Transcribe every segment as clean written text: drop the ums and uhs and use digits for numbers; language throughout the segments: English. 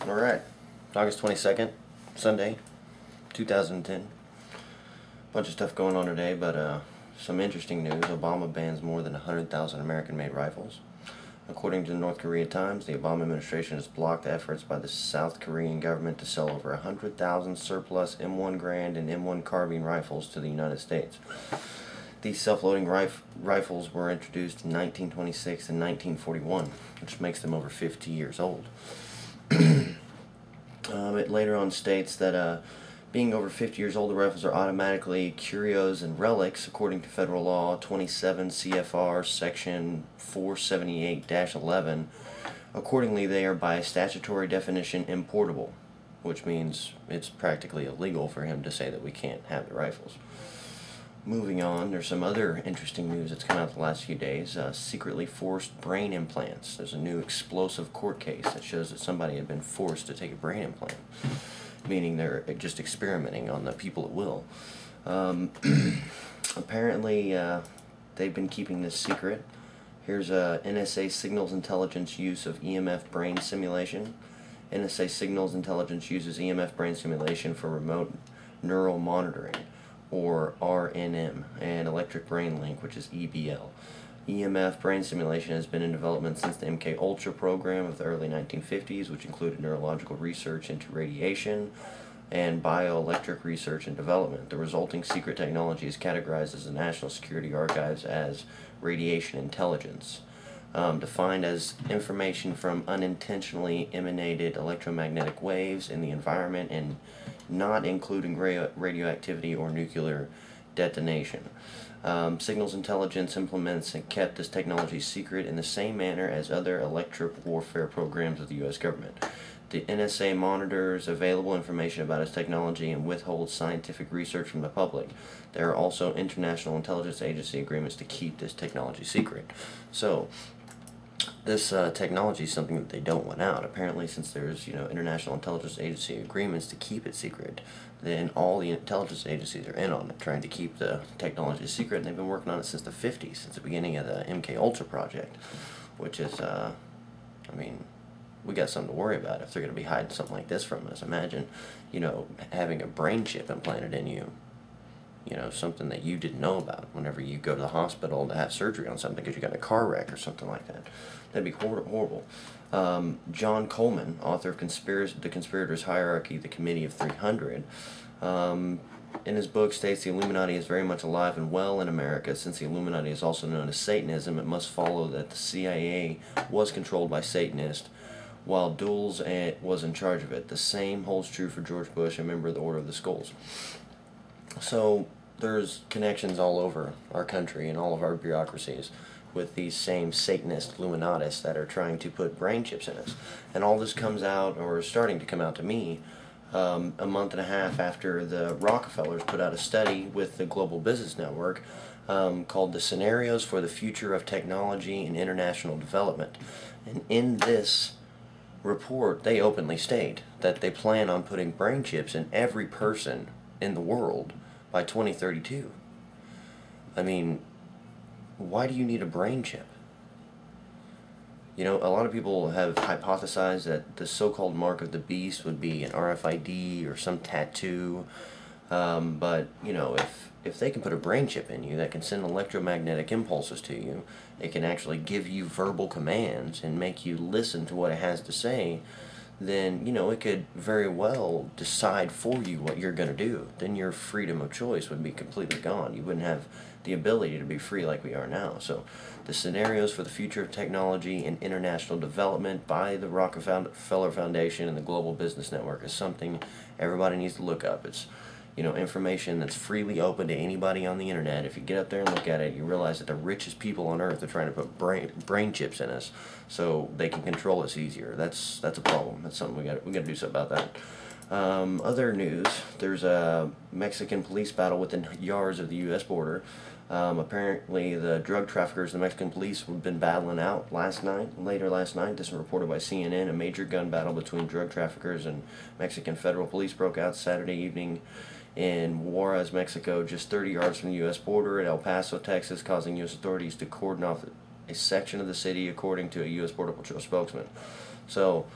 Alright, August 22nd, Sunday, 2010. Bunch of stuff going on today, but some interesting news. Obama bans more than 100,000 American-made rifles. According to the North Korea Times, the Obama administration has blocked efforts by the South Korean government to sell over 100,000 surplus M1 Garand and M1 carbine rifles to the United States. These self-loading rifles were introduced in 1926 and 1941, which makes them over 50 years old. It later on states that being over 50 years old, the rifles are automatically curios and relics according to federal law 27 CFR section 478-11. Accordingly, they are by statutory definition importable, which means it's practically illegal for him to say that we can't have the rifles. Moving on, there's some other interesting news that's come out the last few days. Secretly forced brain implants. There's a new explosive court case that shows that somebody had been forced to take a brain implant, meaning they're just experimenting on the people at will. Apparently, they've been keeping this secret. Here's NSA signals intelligence use of EMF brain simulation. NSA signals intelligence uses EMF brain simulation for remote neural monitoring, or RNM, and electric brain link, which is EBL. EMF brain simulation has been in development since the MK Ultra program of the early 1950s, which included neurological research into radiation and bioelectric research and development. The resulting secret technology is categorized as the National Security Archives as radiation intelligence, defined as information from unintentionally emanated electromagnetic waves in the environment and not including radioactivity or nuclear detonation. Signals intelligence implements and kept this technology secret in the same manner as other electric warfare programs of the U.S. government. The NSA monitors available information about its technology and withholds scientific research from the public. There are also international intelligence agency agreements to keep this technology secret. So, this technology is something that they don't want out. Apparently, since there's international intelligence agency agreements to keep it secret, then all the intelligence agencies are in on it, trying to keep the technology secret, and they've been working on it since the 50s, since the beginning of the MK Ultra project, which is, I mean, we got something to worry about if they're going to be hiding something like this from us. Imagine, having a brain chip implanted in you. Something that you didn't know about whenever you go to the hospital to have surgery on something because you got in a car wreck or something like that. That'd be horrible. John Coleman, author of The Conspirators' Hierarchy, The Committee of 300, in his book states the Illuminati is very much alive and well in America. Since the Illuminati is also known as Satanism, it must follow that the CIA was controlled by Satanists, while Dulles was in charge of it. The same holds true for George Bush, a member of the Order of the Skulls. So there's connections all over our country and all of our bureaucracies with these same Satanist Illuminatists that are trying to put brain chips in us. And all this comes out, or is starting to come out to me, a month and a half after the Rockefellers put out a study with the Global Business Network called The Scenarios for the Future of Technology and International Development. And in this report, they openly state that they plan on putting brain chips in every person in the world by 2032. I mean, why do you need a brain chip? A lot of people have hypothesized that the so-called mark of the beast would be an RFID or some tattoo, but, if they can put a brain chip in you that can send electromagnetic impulses to you, it can actually give you verbal commands and make you listen to what it has to say, then, it could very well decide for you what you're going to do. Then your freedom of choice would be completely gone. You wouldn't have the ability to be free like we are now. So, the Scenarios for the Future of Technology and International Development by the Rockefeller Foundation and the Global Business Network is something everybody needs to look up. It's, information that's freely open to anybody on the internet. If you get up there and look at it, you realize that the richest people on earth are trying to put brain chips in us so they can control us easier. That's a problem. That's something we got to do something about that. Other news: there's a Mexican police battle within yards of the U.S. border. Apparently, the drug traffickers and the Mexican police have been battling out later last night. This was reported by CNN. A major gun battle between drug traffickers and Mexican federal police broke out Saturday evening in Juarez, Mexico, just 30 yards from the U.S. border, at El Paso, Texas, causing U.S. authorities to cordon off a section of the city, according to a U.S. Border Patrol spokesman. So,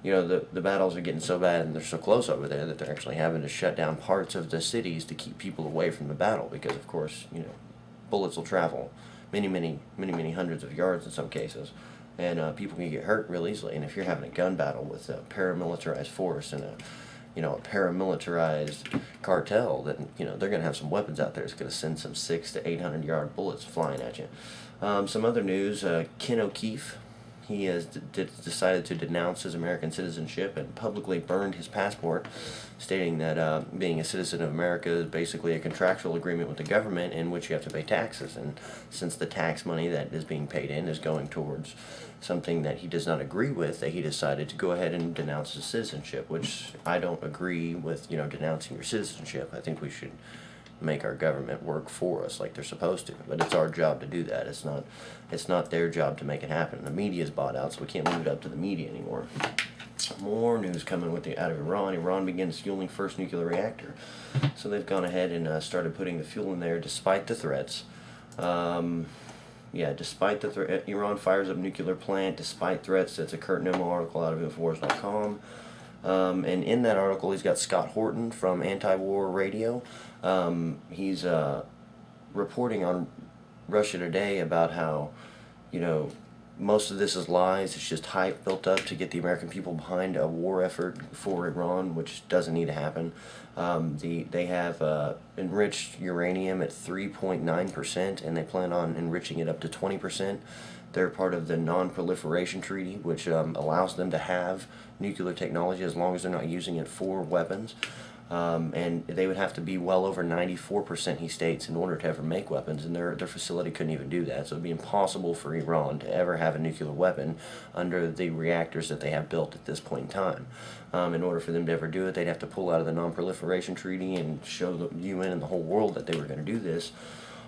the battles are getting so bad and they're so close over there that they're actually having to shut down parts of the cities to keep people away from the battle because, of course, bullets will travel many hundreds of yards in some cases, and people can get hurt real easily. And if you're having a gun battle with a paramilitarized force and a paramilitarized cartel, then they're going to have some weapons out there. It's going to send some 600 to 800 yard bullets flying at you. Some other news: Ken O'Keefe. He has decided to denounce his American citizenship and publicly burned his passport, stating that being a citizen of America is basically a contractual agreement with the government in which you have to pay taxes. And since the tax money that is being paid in is going towards something that he does not agree with, that he decided to go ahead and denounce his citizenship, which I don't agree with, denouncing your citizenship. I think we should make our government work for us like they're supposed to, but it's our job to do that. It's not their job to make it happen. The media is bought out, so we can't leave it up to the media anymore. More news coming out of Iran. Iran begins fueling first nuclear reactor, so they've gone ahead and started putting the fuel in there despite the threats. Despite the threat, Iran fires up nuclear plant despite threats. That's a Kurt Nimmo article out of Infowars.com. And in that article, he's got Scott Horton from Anti-War Radio. He's reporting on Russia Today about how, most of this is lies. It's just hype built up to get the American people behind a war effort for Iran, which doesn't need to happen. They have enriched uranium at 3.9%, and they plan on enriching it up to 20%. They're part of the Non-Proliferation Treaty, which allows them to have nuclear technology as long as they're not using it for weapons. And they would have to be well over 94%, he states, in order to ever make weapons, and their facility couldn't even do that. So it would be impossible for Iran to ever have a nuclear weapon under the reactors that they have built at this point in time. In order for them to ever do it, they'd have to pull out of the Non-Proliferation Treaty and show the UN and the whole world that they were going to do this.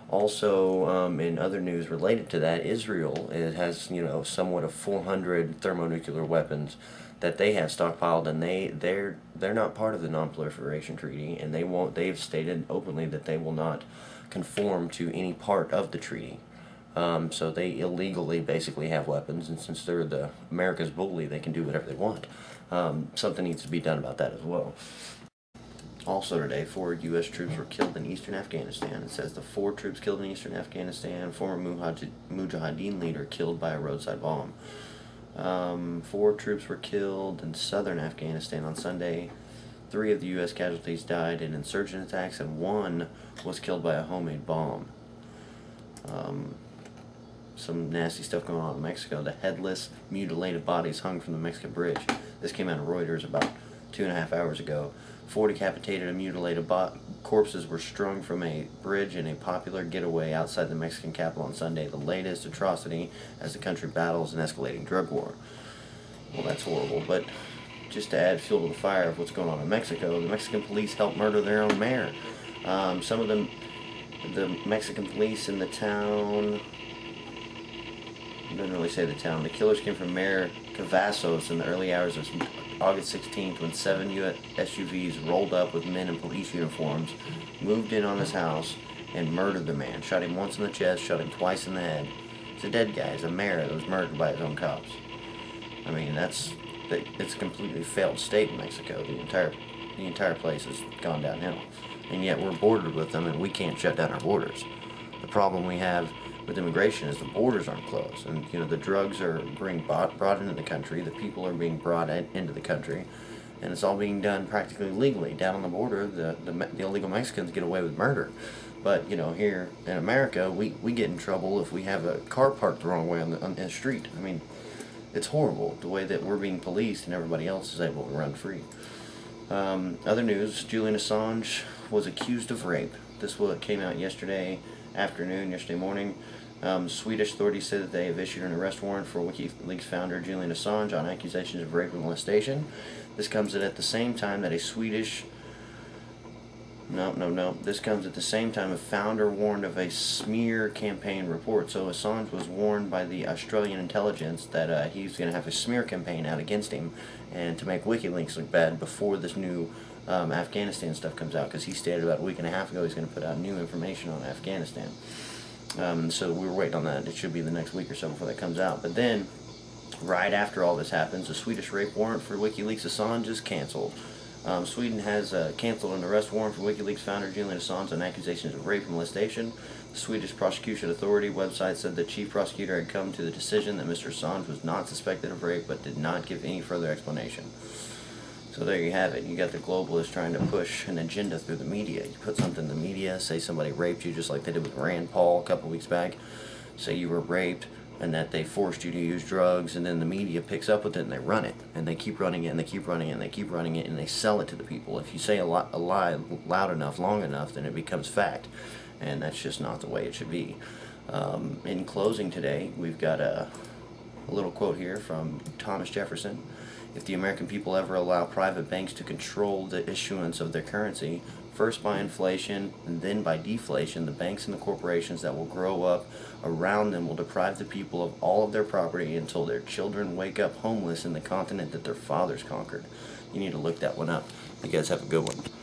Also, in other news related to that, Israel has somewhat of 400 thermonuclear weapons that they have stockpiled, and they're not part of the Non-Proliferation Treaty, and they've stated openly that they will not conform to any part of the treaty. So they illegally basically have weapons, and since they're the America's bully, they can do whatever they want. Something needs to be done about that as well. Also today, 4 U.S. troops were killed in eastern Afghanistan. It says the 4 troops killed in eastern Afghanistan, former Mujahideen leader killed by a roadside bomb. 4 troops were killed in southern Afghanistan on Sunday. 3 of the U.S. casualties died in insurgent attacks, and 1 was killed by a homemade bomb. Some nasty stuff going on in Mexico. The headless, mutilated bodies hung from the Mexican bridge. This came out of Reuters about 2.5 hours ago. 4 decapitated and mutilated corpses were strung from a bridge in a popular getaway outside the Mexican capital on Sunday, the latest atrocity as the country battles an escalating drug war. Well, that's horrible, but just to add fuel to the fire of what's going on in Mexico, the Mexican police helped murder their own mayor. Some of them, the Mexican police in the town, doesn't really say the town. The killers came from Mayor Cavazos in the early hours of August 16th when 7 SUVs rolled up with men in police uniforms, moved in on his house, and murdered the man. Shot him once in the chest, shot him twice in the head. It's a dead guy. It's a mayor that was murdered by his own cops. I mean, it's a completely failed state in Mexico. The entire place has gone downhill. And yet we're bordered with them, and we can't shut down our borders. The problem we have with immigration is the borders aren't closed, and the drugs are being brought into the country, the people are being brought into the country, and it's all being done practically legally. Down on the border, the illegal Mexicans get away with murder, but here in America, we get in trouble if we have a car parked the wrong way on the street. I mean, it's horrible the way that we're being policed and everybody else is able to run free. Other news: Julian Assange was accused of rape. This came out yesterday morning. Swedish authorities said that they have issued an arrest warrant for WikiLeaks founder Julian Assange on accusations of rape and molestation. This comes at the same time that This comes at the same time a founder warned of a smear campaign report. So Assange was warned by the Australian intelligence that he's going to have a smear campaign out against him and to make WikiLeaks look bad before this new Afghanistan stuff comes out, because he stated about a week and a half ago he's going to put out new information on Afghanistan. So we were waiting on that. It should be the next week or so before that comes out. But then Right after all this happens, the Swedish rape warrant for WikiLeaks Assange is canceled. Sweden has canceled an arrest warrant for WikiLeaks founder Julian Assange on accusations of rape and molestation. The Swedish Prosecution Authority website said the chief prosecutor had come to the decision that Mr. Assange was not suspected of rape, but did not give any further explanation. So there you have it. You got the globalists trying to push an agenda through the media. You put something in the media, say somebody raped you, just like they did with Rand Paul a couple weeks back. Say you were raped and that they forced you to use drugs, and then the media picks up with it and they run it, and they keep running it, and they keep running it, and they keep running it, and they sell it to the people. If you say a lie loud enough, long enough, then it becomes fact, and that's just not the way it should be. In closing today, we've got a little quote here from Thomas Jefferson. If the American people ever allow private banks to control the issuance of their currency, first by inflation and then by deflation, the banks and the corporations that will grow up around them will deprive the people of all of their property until their children wake up homeless in the continent that their fathers conquered. You need to look that one up. You guys have a good one.